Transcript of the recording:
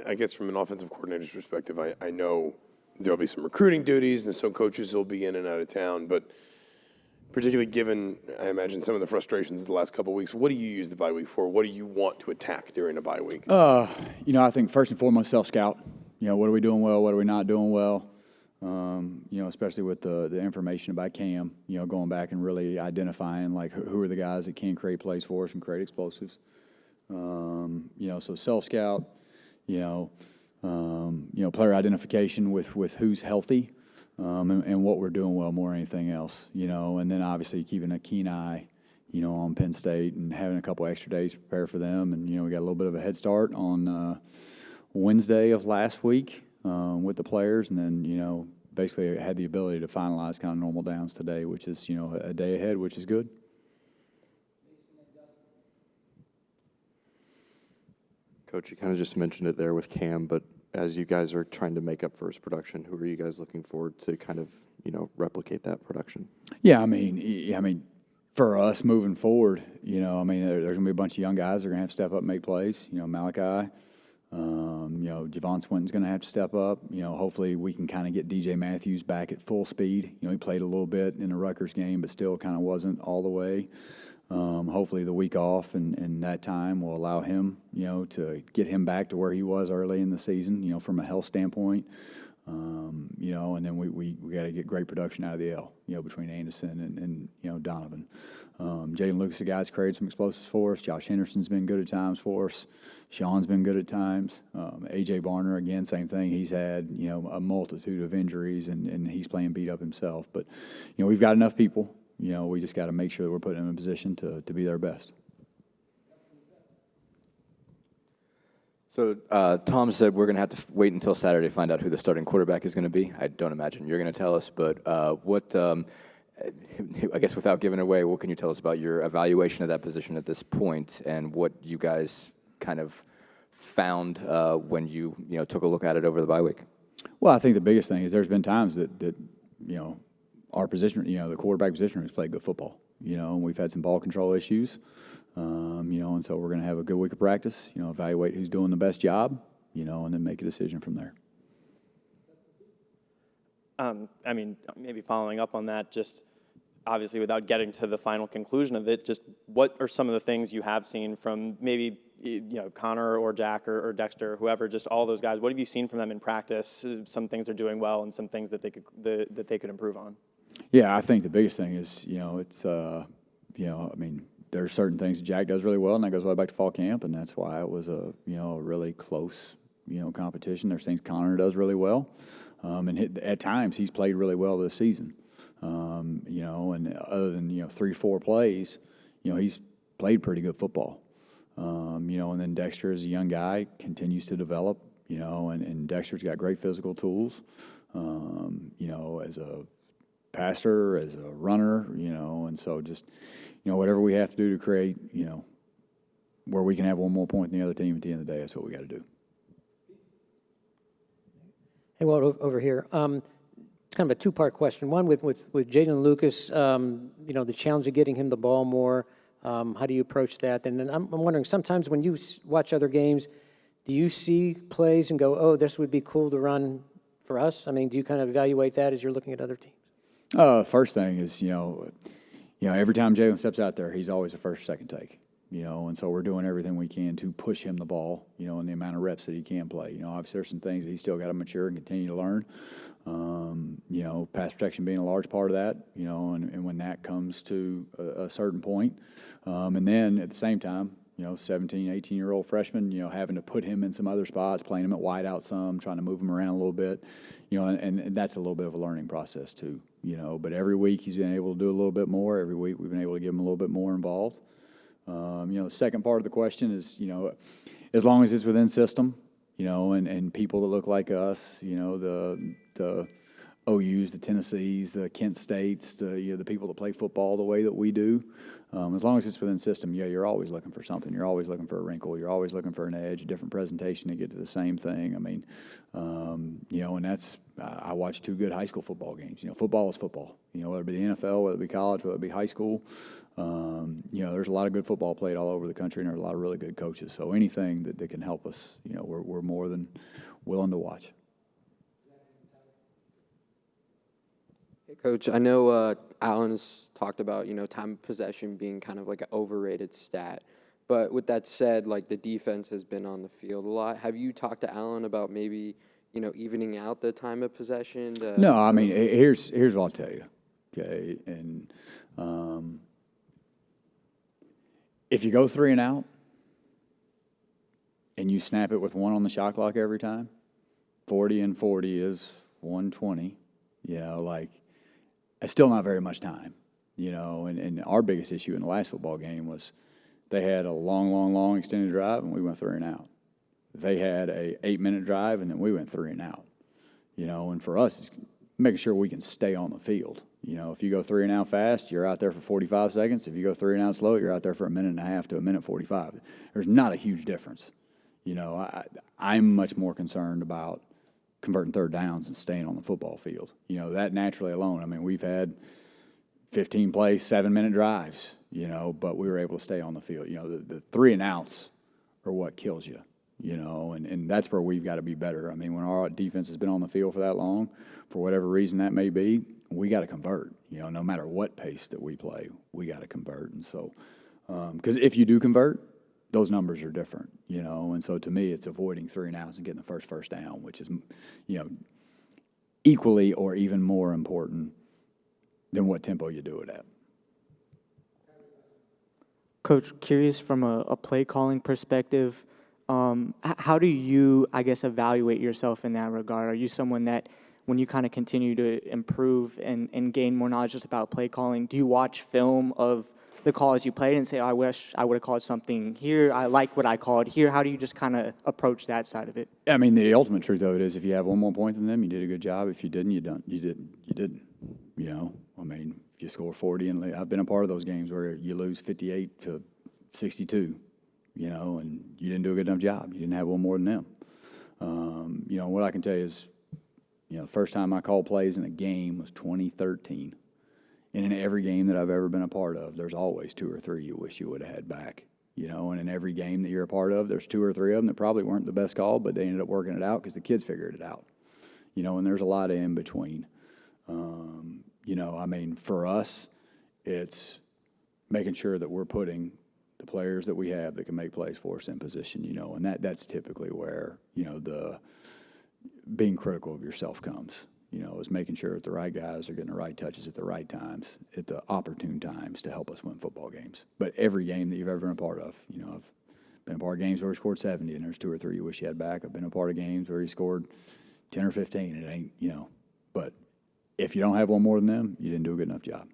I guess from an offensive coordinator's perspective, I know there'll be some recruiting duties and some coaches will be in and out of town, but particularly given, I imagine, some of the frustrations of the last couple of weeks, what do you use the bye week for? What do you want to attack during a bye week? I think first and foremost, self-scout. What are we doing well? What are we not doing well? Especially with the information about Cam, going back and really identifying, like, who are the guys that can create plays for us and create explosives. So self-scout, player identification with who's healthy, and what we're doing well more than anything else, and then obviously keeping a keen eye, on Penn State and having a couple extra days to prepare for them. And, we got a little bit of a head start on Wednesday of last week with the players, and then, basically had the ability to finalize kind of normal downs today, which is, a day ahead, which is good. Coach, you kind of just mentioned it there with Cam, but as you guys are trying to make up for his production, who are you guys looking forward to kind of, replicate that production? Yeah, I mean, for us moving forward, there's going to be a bunch of young guys that are going to have to step up and make plays. Malachi, Javon Swinton's going to have to step up. Hopefully we can kind of get DJ Matthews back at full speed. He played a little bit in the Rutgers game, but still kind of wasn't all the way. Hopefully the week off and that time will allow him, to get him back to where he was early in the season, from a health standpoint. And then we got to get great production out of the L, between Anderson and Donovan. Jalen Lucas, the guy's created some explosives for us. Josh Henderson's been good at times for us. Sean's been good at times. A.J. Barner, again, same thing. He's had, a multitude of injuries, and he's playing beat up himself. But, we've got enough people. We just got to make sure that we're putting them in a position to be their best. So Tom said we're going to have to wait until Saturday to find out who the starting quarterback is going to be. I don't imagine you're going to tell us, but I guess without giving away, what can you tell us about your evaluation of that position at this point and what you guys kind of found when you took a look at it over the bye week? Well, I think the biggest thing is there's been times that our position, the quarterback position has played good football, and we've had some ball control issues, and so we're going to have a good week of practice, evaluate who's doing the best job, and then make a decision from there. Maybe following up on that, just obviously without getting to the final conclusion of it, just what are some of the things you have seen from maybe, Connor or Jack or Dexter, or whoever, just all those guys? What have you seen from them in practice? Some things they're doing well and some things that they could improve on? Yeah, I think the biggest thing is, there's certain things that Jack does really well, and that goes way back to fall camp, and that's why it was a really close, competition. There's things Connor does really well, and at times he's played really well this season, and other than, 3-4 plays, he's played pretty good football, and then Dexter is a young guy, continues to develop, and Dexter's got great physical tools, as a passer, as a runner, and so just, whatever we have to do to create, where we can have one more point than the other team at the end of the day, that's what we got to do. Hey, Walt, over here. It's kind of a two-part question. One with Jalen Lucas, the challenge of getting him the ball more. How do you approach that? And then I'm wondering, sometimes when you watch other games, do you see plays and go, oh, this would be cool to run for us? Do you kind of evaluate that as you're looking at other teams? First thing is, every time Jalen steps out there, he's always the first, second take, and so we're doing everything we can to push him the ball, and the amount of reps that he can play. Obviously there's some things that he's still got to mature and continue to learn. Pass protection being a large part of that, and when that comes to a certain point, and then at the same time, 17, 18-year-old freshman, having to put him in some other spots, playing him at wide out some, trying to move him around a little bit, and that's a little bit of a learning process too, but every week he's been able to do a little bit more. Every week we've been able to get him a little bit more involved. The second part of the question is, as long as it's within system, and people that look like us, the OUs, the Tennessees, the Kent States, the people that play football the way that we do. As long as it's within the system, you're always looking for something. You're always looking for a wrinkle. You're always looking for an edge, a different presentation to get to the same thing. I mean, and that's I watched 2 good high school football games. Football is football. Whether it be the NFL, whether it be college, whether it be high school. There's a lot of good football played all over the country, and there's a lot of really good coaches. So anything that can help us, we're more than willing to watch. Hey, Coach, I know Alan has talked about, time of possession being kind of like an overrated stat. But with that said, like the defense has been on the field a lot. Have you talked to Alan about maybe, evening out the time of possession? No, I mean, here's what I'll tell you, okay? And if you go 3 and out and you snap it with 1 on the shot clock every time, 40 and 40 is 120, it's still not very much time, and our biggest issue in the last football game was they had a long extended drive, and we went 3 and out. They had a 8-minute drive, and then we went 3 and out, and for us, it's making sure we can stay on the field. If you go 3 and out fast, you're out there for 45 seconds. If you go 3 and out slow, you're out there for 1.5 to 1:45. There's not a huge difference. I'm much more concerned about converting 3rd downs and staying on the football field. That naturally alone. I mean, we've had 15-play, 7-minute drives, but we were able to stay on the field. The 3 and outs are what kills you, and that's where we've got to be better. I mean, when our defense has been on the field for that long, for whatever reason that may be, we got to convert. No matter what pace that we play, we got to convert. And so, because if you do convert, those numbers are different, and so to me, it's avoiding 3 and outs and getting the first down, which is, equally or even more important than what tempo you do it at. Coach, curious from a play calling perspective, how do you, evaluate yourself in that regard? Are you someone that, when you kind of continue to improve and gain more knowledge just about play calling, do you watch film of the calls you played and say, oh, I wish I would have called something here, I like what I called here? How do you just kind of approach that side of it? I mean, the ultimate truth of it is if you have 1 more point than them, you did a good job. If you didn't, you didn't. I mean, if you score 40, and I've been a part of those games where you lose 58 to 62, and you didn't do a good enough job. You didn't have 1 more than them. What I can tell you is, the first time I called plays in a game was 2013. And in every game that I've ever been a part of, there's always 2 or 3 you wish you would have had back. And in every game that you're a part of, there's 2 or 3 of them that probably weren't the best call, but they ended up working it out because the kids figured it out. And there's a lot of in between. I mean, for us, it's making sure that we're putting the players that we have that can make plays for us in position, and that's typically where, the being critical of yourself comes. Is making sure that the right guys are getting the right touches at the right times, at the opportune times to help us win football games. But every game that you've ever been a part of, I've been a part of games where he scored 70 and there's 2 or 3 you wish you had back. I've been a part of games where he scored 10 or 15. It ain't, but if you don't have 1 more than them, you didn't do a good enough job.